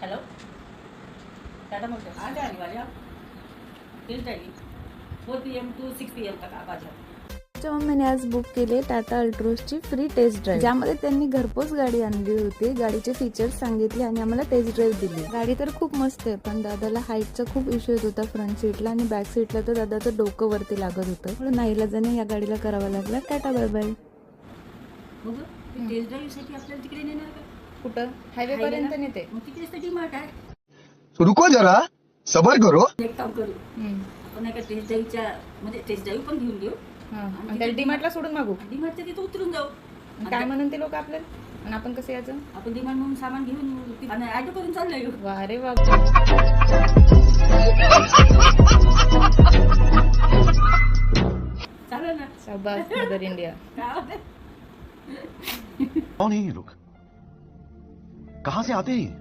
Hello Tata Motors आ जाने वाले आप किस टाइम 4 PM to 6 PM तक आप आ जाओ। जेव्हा मैंने आज बुक केली टाटा अल्ट्रोजची फ्री टेस्ट ड्राईव्ह, ज्यामध्ये त्यांनी घरपोच गाडी आणली होती, गाडीचे फीचर्स सांगितले आणि आम्हाला टेस्ट ड्राईव्ह दिली। गाडी तर खूप मस्त आहे, पण दादाला हाईटचा खूप इश्यू येत होता फ्रंट सीटला आणि बॅक सीटला तर दादाचं डोकं वरती लागत होतं, म्हणून नाईलाजाने या गाडीला करावा लागला टाटा बाय बाय। बघ टेस्ट ड्राईव्ह साठी आपल्याला तिकडे नेणार का? कुठं हायवे पर्यंत नेते। मग तिकडेच तर डीमार्ट आहे। रुको जरा सबर करो। एक काम करू आपण एका टेस्ट ड्राईव्हच्या म्हणजे टेस्ट ड्राईव्ह पण घेऊन घेऊ आणि त्याला डीमार्टला सोडून मागू। डीमार्टच्या तिथे उतरून जाऊ। काय म्हणून ते लोक आपल्याला, आणि आपण कसं यायचं? आपण डीमार्ट म्हणून सामान घेऊन आणि ऑटो करून चाललो येऊ। वा रे वा, चालेल ना? शाबास मदर इंडिया। काय होतं? कौन है ये लोग? कहाँ से आते हैं?